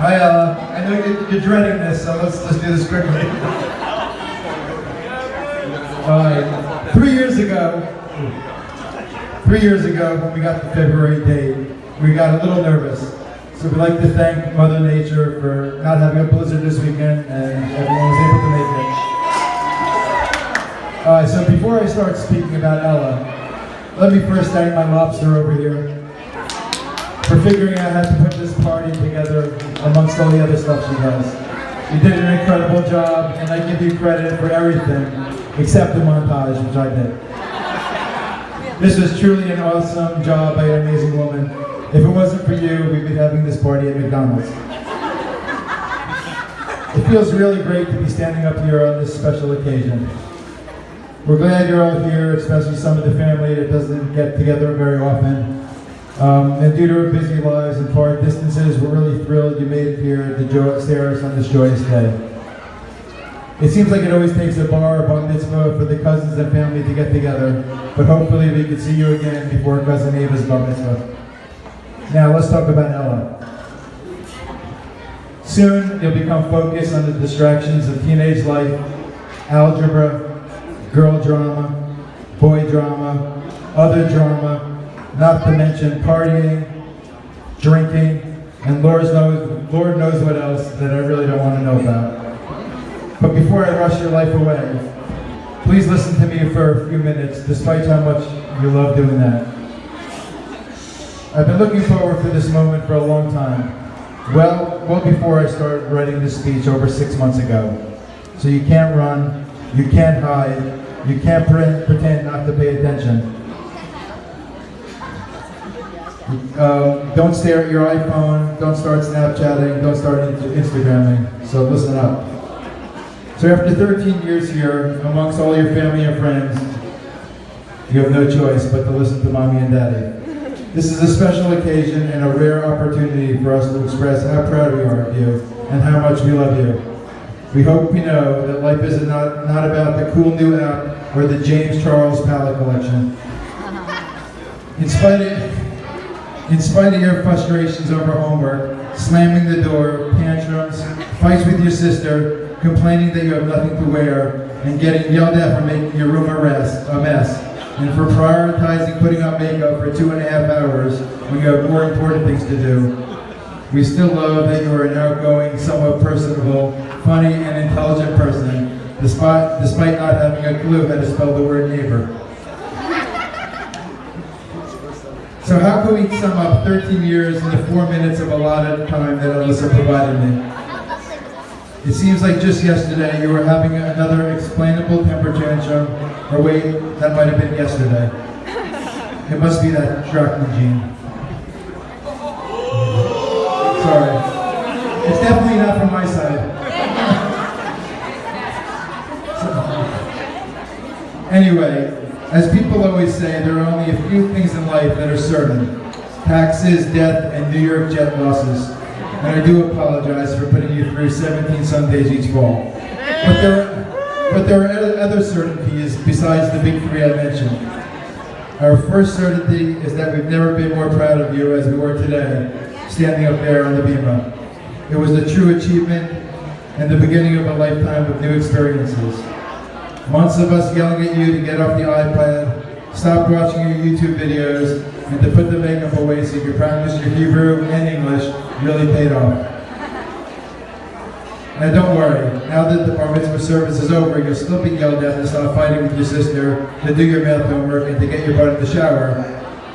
Hi, I know you're dreading this, so let's do this quickly. All right. 3 years ago, when we got the February date, we got a little nervous. So we'd like to thank Mother Nature for not having a blizzard this weekend, and everyone was able to make it. All right, so before I start speaking about Ella, let me first thank my lobster over here for figuring out how to put this party together amongst all the other stuff she does. You did an incredible job, and I give you credit for everything except the montage, which I did. This was truly an awesome job by an amazing woman. If it wasn't for you, we'd be having this party at McDonald's. It feels really great to be standing up here on this special occasion. We're glad you're all here, especially some of the family that doesn't get together very often. And due to our busy lives and far distances, we're really thrilled you made it here to stare us on this joyous day. It seems like it always takes a bar or bat mitzvah for the cousins and family to get together, but hopefully we can see you again before cousin Ava's bat mitzvah. Now let's talk about Ella. Soon you'll become focused on the distractions of teenage life, algebra, girl drama, boy drama, other drama, not to mention partying, drinking, and Lord knows what else that I really don't want to know about. But before I rush your life away, please listen to me for a few minutes, despite how much you love doing that. I've been looking forward to this moment for a long time. Well before I started writing this speech over 6 months ago. So you can't run, you can't hide, you can't pretend not to pay attention. Don't stare at your iPhone, don't start Snapchatting, don't start Instagramming, so listen up. So after 13 years here, amongst all your family and friends, you have no choice but to listen to Mommy and Daddy. This is a special occasion and a rare opportunity for us to express how proud we are of you and how much we love you. We hope you know that life is not about the cool new app or the James Charles palette collection. In spite of your frustrations over homework, slamming the door, tantrums, fights with your sister, complaining that you have nothing to wear, and getting yelled at for making your room a mess, and for prioritizing putting on makeup for 2.5 hours when you have more important things to do, we still love that you are an outgoing, somewhat personable, funny, and intelligent person, despite not having a clue how to spell the word neighbor. So how can we sum up 13 years into 4 minutes of allotted time that Alyssa provided me? It seems like just yesterday you were having another explainable temper tantrum, or wait, that might have been yesterday. It must be that Drachma gene. Sorry. It's definitely not from my side. Anyway, as people always say, there are only a few things in life that are certain. Taxes, death, and New York jet losses. And I do apologize for putting you through 17 Sundays each fall. But there are other certainties besides the big three I mentioned. Our first certainty is that we've never been more proud of you as we were today, standing up there on the bima. It was a true achievement and the beginning of a lifetime of new experiences. Months of us yelling at you to get off the iPad, stop watching your YouTube videos, and to put the makeup away so you could practice your Hebrew and English really paid off. Now don't worry, now that the bar mitzvah service is over, you'll still be yelled at to stop fighting with your sister, to do your math homework, and to get your butt in the shower,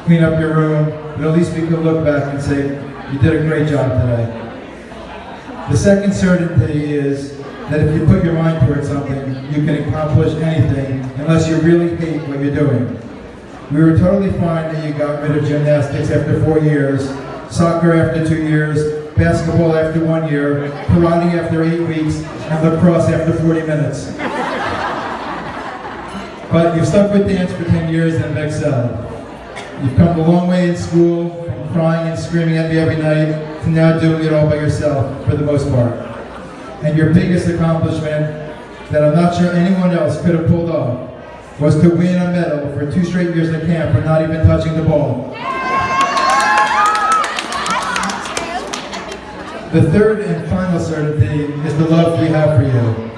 clean up your room, but at least we can look back and say, you did a great job today. The second certainty is that if you put your mind towards something, you can accomplish anything unless you really hate what you're doing. We were totally fine that you got rid of gymnastics after 4 years, soccer after 2 years, basketball after 1 year, karate after 8 weeks, and lacrosse after 40 minutes. But you've stuck with dance for 10 years and have excelled. You've come a long way in school, from crying and screaming at me every night, to now doing it all by yourself, for the most part. And your biggest accomplishment, that I'm not sure anyone else could have pulled off, was to win a medal for 2 straight years at camp for not even touching the ball. The third and final certainty is the love we have for you.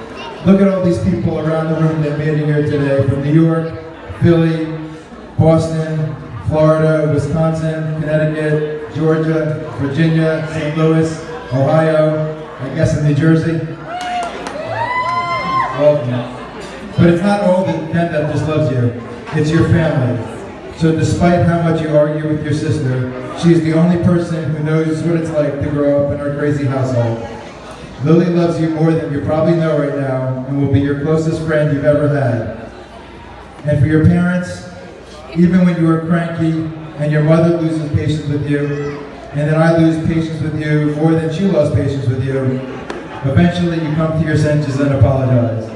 Look at all these people around the room that made it here today, from New York, Philly, Boston, Florida, Wisconsin, Connecticut, Georgia, Virginia, St. Louis, Ohio, I guess in New Jersey. Welcome. But it's not all them that just loves you, it's your family. So despite how much you argue with your sister, she's the only person who knows what it's like to grow up in our crazy household. Lily loves you more than you probably know right now and will be your closest friend you've ever had. And for your parents, even when you are cranky and your mother loses patience with you, and then I lose patience with you more than she lost patience with you, eventually you come to your senses and apologize.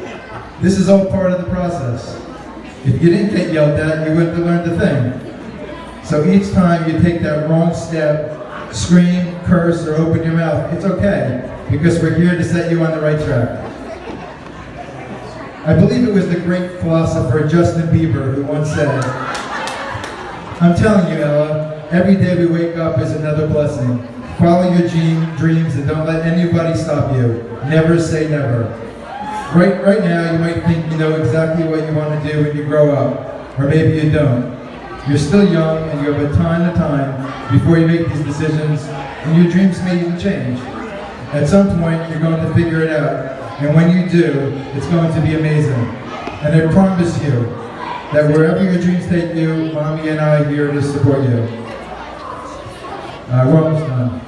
This is all part of the process. If you didn't get yelled at, you wouldn't have learned a thing. So each time you take that wrong step, scream, curse, or open your mouth, it's okay, because we're here to set you on the right track. I believe it was the great philosopher Justin Bieber who once said, "I'm telling you, Ella, every day we wake up is another blessing. Follow your dreams and don't let anybody stop you. Never say never." Right now, you might think you know exactly what you want to do when you grow up, or maybe you don't. You're still young and you have a ton of time before you make these decisions, and your dreams may even change. At some point, you're going to figure it out, and when you do, it's going to be amazing. And I promise you that wherever your dreams take you, Mommy and I are here to support you. We're almost done.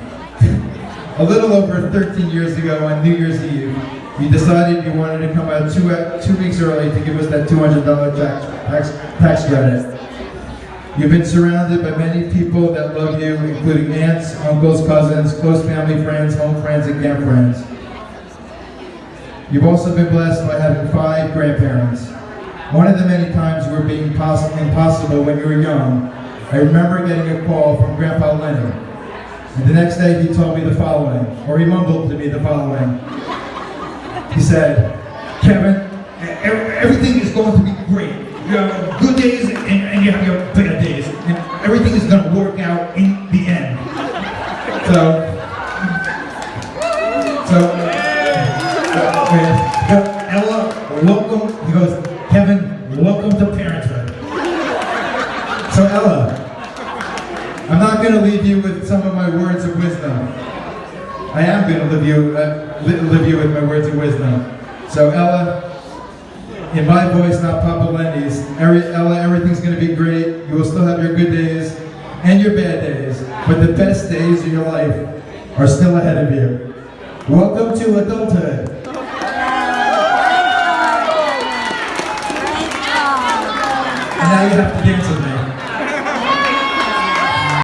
A little over 13 years ago on New Year's Eve, you decided you wanted to come out 2 weeks early to give us that $200 tax credit. You've been surrounded by many people that love you, including aunts, uncles, cousins, close family friends, home friends, and camp friends. You've also been blessed by having 5 grandparents. One of the many times you were being impossible when you were young, I remember getting a call from Grandpa Lenny. And the next day he told me the following, or he mumbled to me the following. He said, "Kevin, everything is going to be great. You have good days and you have your bad days. And everything is going to work out in the end." Ella, welcome. He goes, "Kevin, welcome to parenthood." So Ella, I'm not going to leave you with some of my words of wisdom. I am going to leave you with my words of wisdom. So Ella, in my voice, not Papa Lenny's, Ella, everything's going to be great. You will still have your good days and your bad days, but the best days of your life are still ahead of you. Welcome to adulthood. And now you have to dance with me.